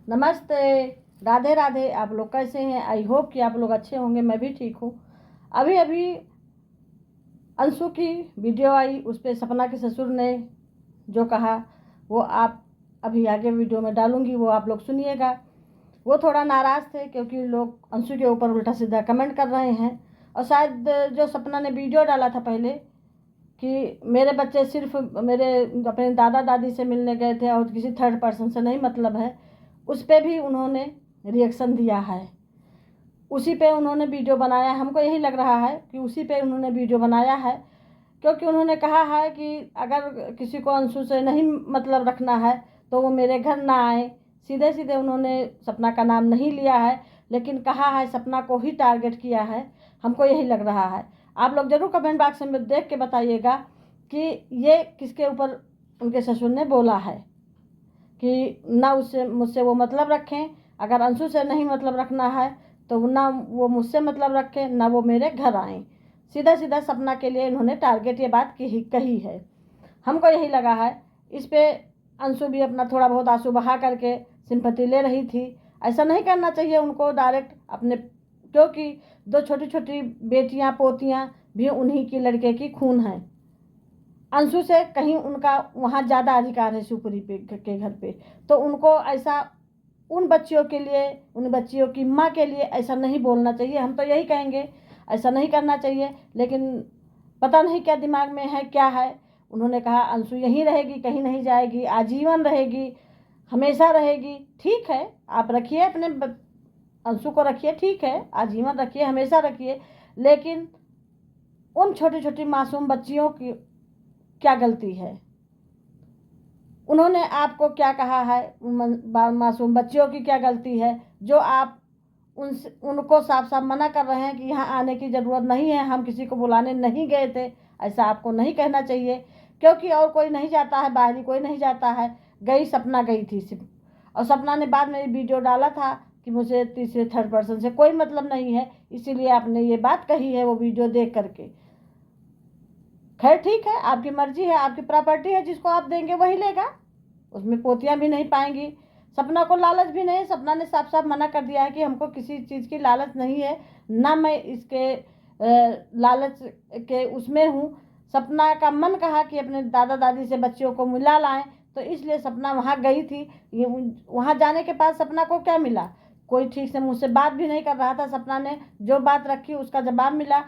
नमस्ते, राधे राधे। आप लोग कैसे हैं? आई होप कि आप लोग अच्छे होंगे। मैं भी ठीक हूँ। अभी अभी अंशु की वीडियो आई, उस पर सपना के ससुर ने जो कहा वो आप अभी आगे वीडियो में डालूंगी, वो आप लोग सुनिएगा। वो थोड़ा नाराज़ थे क्योंकि लोग अंशु के ऊपर उल्टा सीधा कमेंट कर रहे हैं। और शायद जो सपना ने वीडियो डाला था पहले कि मेरे बच्चे सिर्फ मेरे अपने दादा दादी से मिलने गए थे और किसी थर्ड पर्सन से नहीं मतलब है, उस पर भी उन्होंने रिएक्शन दिया है। उसी पे उन्होंने वीडियो बनाया। हमको यही लग रहा है कि उसी पे उन्होंने वीडियो बनाया है, क्योंकि उन्होंने कहा है कि अगर किसी को अंशु से नहीं मतलब रखना है तो वो मेरे घर ना आए। सीधे सीधे उन्होंने सपना का नाम नहीं लिया है, लेकिन कहा है सपना को ही टारगेट किया है। हमको यही लग रहा है। आप लोग ज़रूर कमेंट बॉक्स में देख के बताइएगा कि ये किसके ऊपर उनके ससुर ने बोला है कि ना उससे मुझसे वो मतलब रखें। अगर अंशु से नहीं मतलब रखना है तो ना वो मुझसे मतलब रखें, ना वो मेरे घर आएँ। सीधा सीधा सपना के लिए इन्होंने टारगेट ये बात कही है। हमको यही लगा है। इस पे अंशु भी अपना थोड़ा बहुत आंसू बहा करके सिंपैथी ले रही थी। ऐसा नहीं करना चाहिए उनको डायरेक्ट अपने, क्योंकि दो छोटी छोटी बेटियां पोतियां भी उन्हीं की लड़के की खून है। अंशु से कहीं उनका वहाँ ज़्यादा अधिकार है शिवपुरी पे के घर पे, तो उनको ऐसा उन बच्चियों के लिए, उन बच्चियों की माँ के लिए ऐसा नहीं बोलना चाहिए। हम तो यही कहेंगे, ऐसा नहीं करना चाहिए। लेकिन पता नहीं क्या दिमाग में है, क्या है। उन्होंने कहा अंशु यहीं रहेगी, कहीं नहीं जाएगी, आजीवन रहेगी, हमेशा रहेगी। ठीक है, आप रखिए अपने अंशु को रखिए, ठीक है, आजीवन रखिए, हमेशा रखिए। लेकिन उन छोटी छोटी मासूम बच्चियों की क्या गलती है? उन्होंने आपको क्या कहा है? मासूम बच्चियों की क्या गलती है जो आप उनको साफ साफ मना कर रहे हैं कि यहाँ आने की ज़रूरत नहीं है, हम किसी को बुलाने नहीं गए थे। ऐसा आपको नहीं कहना चाहिए, क्योंकि और कोई नहीं जाता है, बाहरी कोई नहीं जाता है। गई सपना गई थी सिर्फ, और सपना ने बाद में वीडियो डाला था कि मुझे तीसरे थर्ड पर्सन से कोई मतलब नहीं है, इसीलिए आपने ये बात कही है वो वीडियो देख करके। खैर ठीक है, आपकी मर्जी है, आपकी प्रॉपर्टी है, जिसको आप देंगे वही लेगा। उसमें पोतियां भी नहीं पाएंगी। सपना को लालच भी नहीं। सपना ने साफ साफ मना कर दिया है कि हमको किसी चीज़ की लालच नहीं है, ना मैं इसके लालच के उसमें हूँ। सपना का मन कहा कि अपने दादा दादी से बच्चियों को मिला लाएं, तो इसलिए सपना वहाँ गई थी। ये वहाँ जाने के बाद सपना को क्या मिला? कोई ठीक से मुझसे बात भी नहीं कर रहा था। सपना ने जो बात रखी उसका जवाब मिला।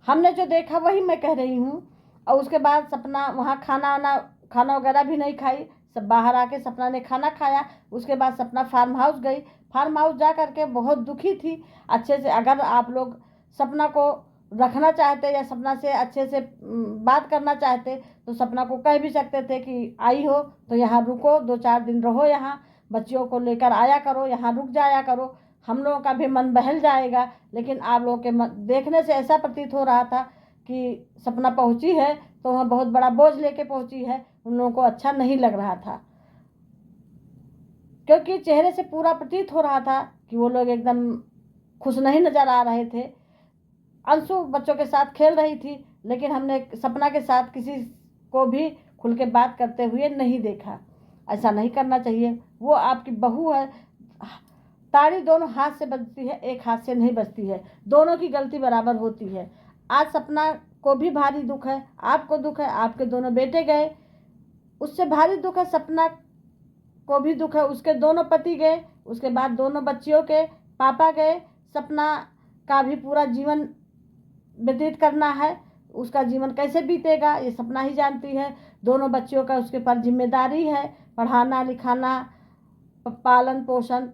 हमने जो देखा वही मैं कह रही हूँ। और उसके बाद सपना वहाँ खाना वगैरह भी नहीं खाई। सब बाहर आके सपना ने खाना खाया। उसके बाद सपना फार्म हाउस गई। फार्म हाउस जा करके बहुत दुखी थी अच्छे से। अगर आप लोग सपना को रखना चाहते या सपना से अच्छे से बात करना चाहते तो सपना को कह भी सकते थे कि आई हो तो यहाँ रुको, 2-4 दिन रहो, यहाँ बच्चियों को लेकर आया करो, यहाँ रुक जाया करो, हम लोगों का भी मन बहल जाएगा। लेकिन आप लोगों के देखने से ऐसा प्रतीत हो रहा था कि सपना पहुंची है तो वहाँ बहुत बड़ा बोझ लेके पहुंची है। उन लोगों को अच्छा नहीं लग रहा था, क्योंकि चेहरे से पूरा प्रतीत हो रहा था कि वो लोग एकदम खुश नहीं नजर आ रहे थे। अंशु बच्चों के साथ खेल रही थी, लेकिन हमने सपना के साथ किसी को भी खुल के बात करते हुए नहीं देखा। ऐसा नहीं करना चाहिए। वो आपकी बहू है। ताड़ी दोनों हाथ से बजती है, एक हाथ से नहीं बजती है। दोनों की गलती बराबर होती है। आज सपना को भी भारी दुख है, आपको दुख है, आपके दोनों बेटे गए, उससे भारी दुख है। सपना को भी दुख है, उसके दोनों पति गए, उसके बाद दोनों बच्चियों के पापा गए। सपना का भी पूरा जीवन व्यतीत करना है। उसका जीवन कैसे बीतेगा ये सपना ही जानती है। दोनों बच्चियों का उसके पर जिम्मेदारी है, पढ़ाना लिखाना, पालन पोषण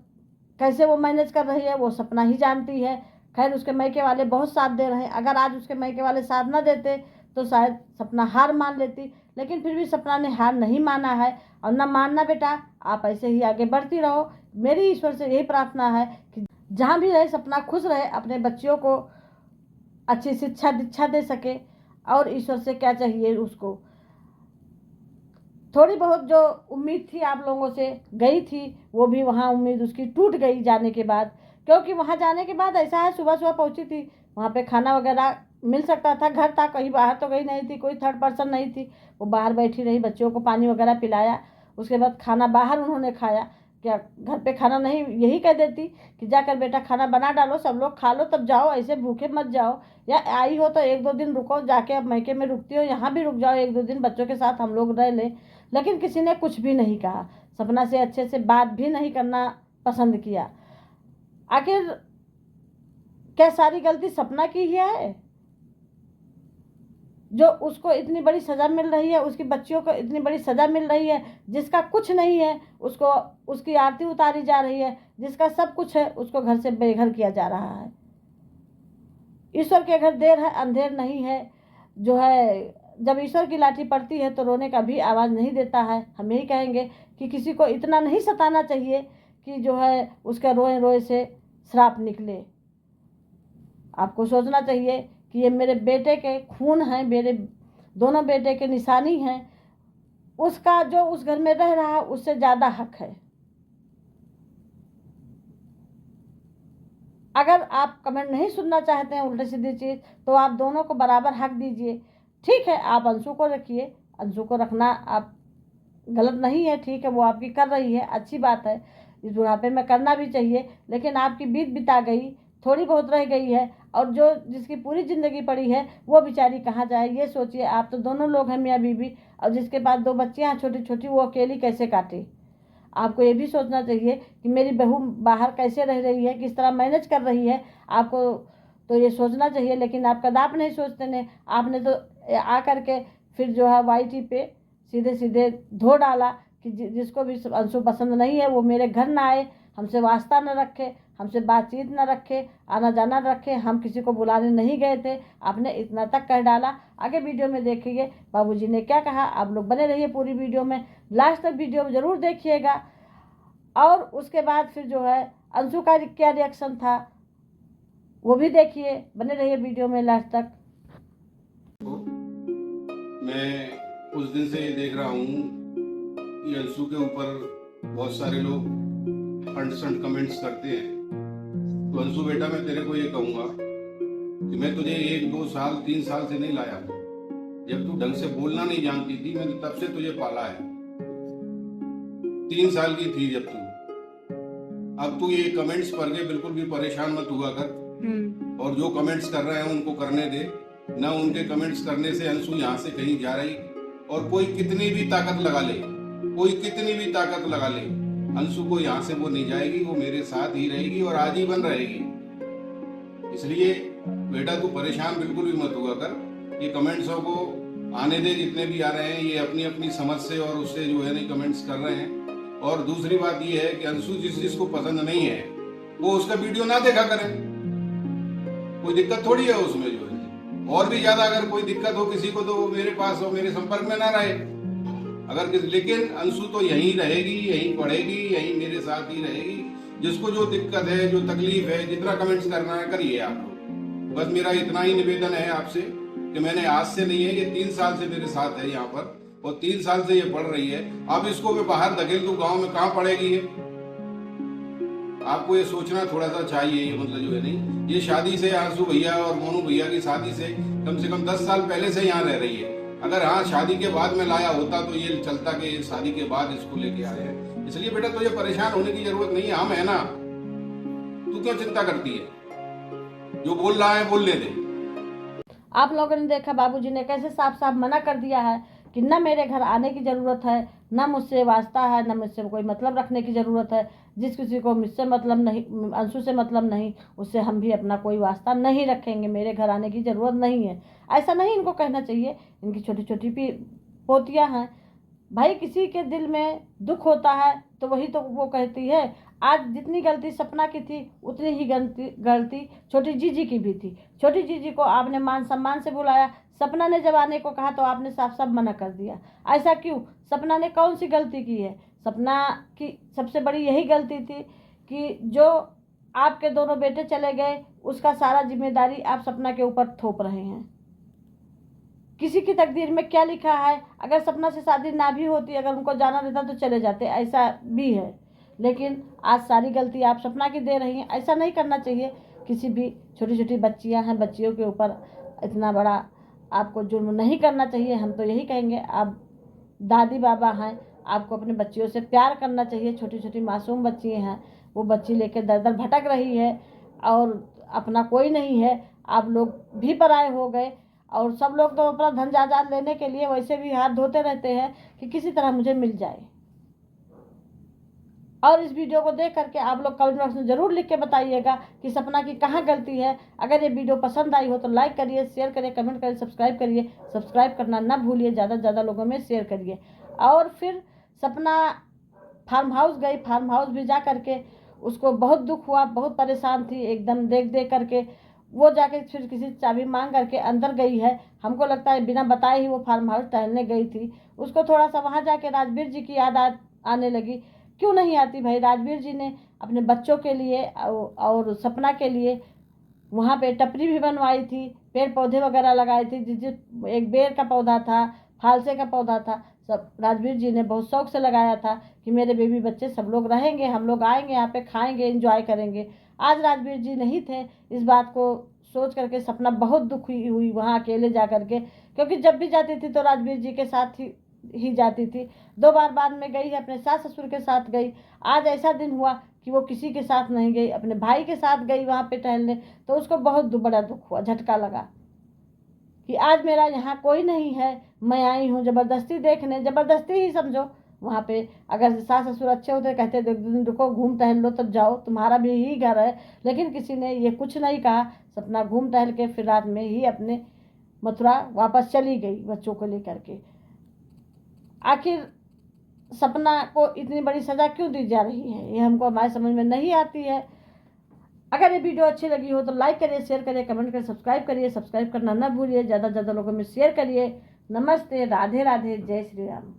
कैसे वो मैनेज कर रही है वो सपना ही जानती है। खैर उसके मायके वाले बहुत साथ दे रहे हैं। अगर आज उसके मायके वाले साथ न देते तो शायद सपना हार मान लेती, लेकिन फिर भी सपना ने हार नहीं माना है। और न मानना बेटा, आप ऐसे ही आगे बढ़ती रहो। मेरी ईश्वर से यही प्रार्थना है कि जहाँ भी रहे सपना खुश रहे, अपने बच्चियों को अच्छी शिक्षा दीक्षा दे सके। और ईश्वर से क्या चाहिए उसको? थोड़ी बहुत जो उम्मीद थी आप लोगों से गई थी, वो भी वहाँ उम्मीद उसकी टूट गई जाने के बाद। क्योंकि वहाँ जाने के बाद ऐसा है, सुबह सुबह पहुँची थी, वहाँ पे खाना वगैरह मिल सकता था, घर था, कहीं बाहर तो गई नहीं थी, कोई थर्ड पर्सन नहीं थी। वो बाहर बैठी रही, बच्चों को पानी वगैरह पिलाया, उसके बाद खाना बाहर उन्होंने खाया। क्या घर पे खाना नहीं यही कह देती कि जाकर बेटा खाना बना डालो, सब लोग खा लो तब जाओ, ऐसे भूखे मत जाओ। या आई हो तो 1-2 दिन रुको, जाके अब मैके में रुकती हो यहाँ भी रुक जाओ 1-2 दिन, बच्चों के साथ हम लोग रह लें। लेकिन किसी ने कुछ भी नहीं कहा, सपना से अच्छे से बात भी नहीं करना पसंद किया। आखिर क्या सारी गलती सपना की ही है जो उसको इतनी बड़ी सज़ा मिल रही है, उसकी बच्चियों को इतनी बड़ी सज़ा मिल रही है, जिसका कुछ नहीं है उसको उसकी आरती उतारी जा रही है, जिसका सब कुछ है उसको घर से बेघर किया जा रहा है। ईश्वर के घर देर है अंधेर नहीं है, जो है जब ईश्वर की लाठी पड़ती है तो रोने का भी आवाज़ नहीं देता है। हम यही कहेंगे कि किसी को इतना नहीं सताना चाहिए कि जो है उसका रोए रोए से श्राप निकले। आपको सोचना चाहिए कि ये मेरे बेटे के खून हैं, मेरे दोनों बेटे के निशानी हैं, उसका जो उस घर में रह रहा है उससे ज़्यादा हक है। अगर आप कमेंट नहीं सुनना चाहते हैं उल्टी सीधी चीज़, तो आप दोनों को बराबर हक दीजिए। ठीक है, आप अंशु को रखिए, अंशु को रखना आप गलत नहीं है, ठीक है, वो आपकी कर रही है, अच्छी बात है, इस बुढ़ापे में करना भी चाहिए। लेकिन आपकी बीत बिता गई, थोड़ी बहुत रह गई है, और जो जिसकी पूरी ज़िंदगी पड़ी है वो बेचारी कहाँ जाए, ये सोचिए। आप तो दोनों लोग हैं मियाँ बीवी, और जिसके पास 2 बच्चियाँ छोटी छोटी, वो अकेली कैसे काटे। आपको ये भी सोचना चाहिए कि मेरी बहू बाहर कैसे रह रही है, किस तरह मैनेज कर रही है। आपको तो ये सोचना चाहिए, लेकिन आप कदाप नहीं सोचते ने। आपने तो आ करके फिर जो है वाईटी पे सीधे सीधे धो डाला कि जिसको भी अंशु पसंद नहीं है वो मेरे घर ना आए, हमसे वास्ता न रखे, हमसे बातचीत न रखे, आना जाना रखे, हम किसी को बुलाने नहीं गए थे। आपने इतना तक कह डाला। आगे वीडियो में देखिए बाबूजी ने क्या कहा। आप लोग बने रहिए पूरी वीडियो में, लास्ट तक वीडियो ज़रूर देखिएगा। और उसके बाद फिर जो है अंशु का क्या रिएक्शन था वो भी देखिए, बने रहिए वीडियो में लास्ट तक। मैं उस दिन से ये देख रहा हूँ कि अंशु के ऊपर बहुत सारे लोग अंडसंड कमेंट्स करते हैं। तो अंशु बेटा, मैं तेरे को ये कहूँगा कि मैं तुझे 1-2 साल 3 साल से नहीं लाया हूँ। जब तू ढंग से बोलना नहीं जानती थी, मैंने तब से तुझे पाला है। 3 साल की थी जब तू। अब तू ये कमेंट्स पढ़ के बिल्कुल भी परेशान मत हुआ कर, और जो कमेंट्स कर रहे हैं उनको करने दे। न उनके कमेंट्स करने से अंशु यहाँ से कहीं जा रही, और कोई कितनी भी ताकत लगा ले, कोई कितनी भी ताकत लगा ले, अंशु को यहाँ से वो नहीं जाएगी, वो मेरे साथ ही रहेगी और आजीवन रहेगी। इसलिए बेटा तू परेशान बिल्कुल भी मत हुआ कर। ये कमेंट्सों को आने दे, जितने भी आ रहे हैं, ये अपनी अपनी समझ से और उससे जो है नहीं कमेंट्स कर रहे हैं। और दूसरी बात ये है कि अंशु जिसको पसंद नहीं है वो उसका वीडियो ना देखा करें, कोई दिक्कत थोड़ी है उसमें जो है। और भी ज्यादा अगर कोई दिक्कत हो किसी को तो वो मेरे पास हो, मेरे संपर्क में ना रहे। लेकिन अंशु तो यहीं रहेगी, यहीं पढ़ेगी, यहीं मेरे साथ ही रहेगी। जिसको जो दिक्कत है, जो तकलीफ है, जितना कमेंट्स करना है करिए आप लोग। बस मेरा इतना ही निवेदन है आपसे कि मैंने आज से नहीं है, ये 3 साल से मेरे साथ है यहाँ पर, और 3 साल से ये पढ़ रही है। अब इसको मैं बाहर धकेल दूं, गाँव में कहाँ पढ़ेगी ये? आपको ये सोचना थोड़ा सा चाहिए। ये मतलब जो है नहीं, ये शादी से आंसू भैया और मोनू भैया की शादी से कम 10 साल पहले से यहाँ रह रही है। अगर हाँ शादी के बाद में लाया होता तो ये चलता कि शादी के बाद इसको लेके आए हैं। इसलिए बेटा तुझे परेशान होने की जरूरत नहीं है, हम है ना, तू क्यों चिंता करती है? जो बोल रहा है बोलने दे। आप लोगों ने देखा बाबूजी ने कैसे साफ साफ मना कर दिया है कि न मेरे घर आने की ज़रूरत है, न मुझसे वास्ता है, न मुझसे कोई मतलब रखने की ज़रूरत है। जिस किसी को मुझसे मतलब नहीं, अंशु से मतलब नहीं, उससे हम भी अपना कोई वास्ता नहीं रखेंगे, मेरे घर आने की ज़रूरत नहीं है। ऐसा नहीं इनको कहना चाहिए। इनकी छोटी छोटी पोतियाँ हैं भाई, किसी के दिल में दुख होता है तो वही तो वो कहती है। आज जितनी गलती सपना की थी उतनी ही गलती छोटी जीजी की भी थी। छोटी जीजी को आपने मान सम्मान से बुलाया, सपना ने जब आने को कहा तो आपने साफ साफ मना कर दिया। ऐसा क्यों? सपना ने कौन सी गलती की है? सपना की सबसे बड़ी यही गलती थी कि जो आपके दोनों बेटे चले गए उसका सारा जिम्मेदारी आप सपना के ऊपर थोप रहे हैं। किसी की तकदीर में क्या लिखा है, अगर सपना से शादी ना भी होती, अगर उनको जाना रहता तो चले जाते, ऐसा भी है। लेकिन आज सारी गलती आप सपना की दे रही हैं। ऐसा नहीं करना चाहिए। किसी भी छोटी छोटी बच्चियां हैं, बच्चियों के ऊपर इतना बड़ा आपको जुर्म नहीं करना चाहिए। हम तो यही कहेंगे, आप दादी बाबा हैं, आपको अपने बच्चियों से प्यार करना चाहिए। छोटी छोटी मासूम बच्ची हैं, वो बच्ची लेकर दर दर भटक रही है और अपना कोई नहीं है। आप लोग भी पराए हो गए और सब लोग तो अपना धन जायदाद लेने के लिए वैसे भी हाथ धोते रहते हैं कि किसी तरह मुझे मिल जाए। और इस वीडियो को देख करके आप लोग कमेंट बॉक्स में ज़रूर लिख के बताइएगा कि सपना की कहाँ गलती है। अगर ये वीडियो पसंद आई हो तो लाइक करिए, शेयर करिए, कमेंट करिए, सब्सक्राइब करिए। सब्सक्राइब करना ना भूलिए, ज़्यादा से ज़्यादा लोगों में शेयर करिए। और फिर सपना फार्म हाउस गई, फार्म हाउस भी जा करके उसको बहुत दुख हुआ, बहुत परेशान थी एकदम देख देख करके। वो जाके फिर किसी से चाबी मांग करके अंदर गई है। हमको लगता है बिना बताए ही वो फार्म हाउस टहलने गई थी। उसको थोड़ा सा वहाँ जाके राजवीर जी की याद आने लगी। क्यों नहीं आती भाई? राजवीर जी ने अपने बच्चों के लिए और सपना के लिए वहाँ पे टपरी भी बनवाई थी, पेड़ पौधे वगैरह लगाए थे। जिस एक बेर का पौधा था, फालसे का पौधा था, सब राजवीर जी ने बहुत शौक से लगाया था कि मेरे बेबी बच्चे सब लोग रहेंगे, हम लोग आएंगे यहाँ पे, खाएंगे, एंजॉय करेंगे। आज राजवीर जी नहीं थे। इस बात को सोच करके सपना बहुत दुखी हुई वहाँ अकेले जा करके, क्योंकि जब भी जाती थी तो राजवीर जी के साथ ही जाती थी। 2 बार बाद में गई है, अपने सास ससुर के साथ गई। आज ऐसा दिन हुआ कि वो किसी के साथ नहीं गई, अपने भाई के साथ गई वहाँ पे टहलने। तो उसको बहुत बड़ा दुख हुआ, झटका लगा कि आज मेरा यहाँ कोई नहीं है, मैं आई हूँ ज़बरदस्ती देखने। ज़बरदस्ती ही समझो। वहाँ पे अगर सास ससुर अच्छे होते कहते दिन रुको घूम टहल लो तब जाओ, तुम्हारा भी ही घर है। लेकिन किसी ने ये कुछ नहीं कहा। सपना घूम टहल के फिर रात में ही अपने मथुरा वापस चली गई बच्चों को लेकर के। आखिर सपना को इतनी बड़ी सज़ा क्यों दी जा रही है, ये हमको हमारे समझ में नहीं आती है। अगर ये वीडियो अच्छी लगी हो तो लाइक करिए, शेयर करिए, कमेंट करिए, सब्सक्राइब करिए। सब्सक्राइब करना ना भूलिए, ज़्यादा से ज़्यादा लोगों में शेयर करिए। नमस्ते, राधे राधे, जय श्री राम।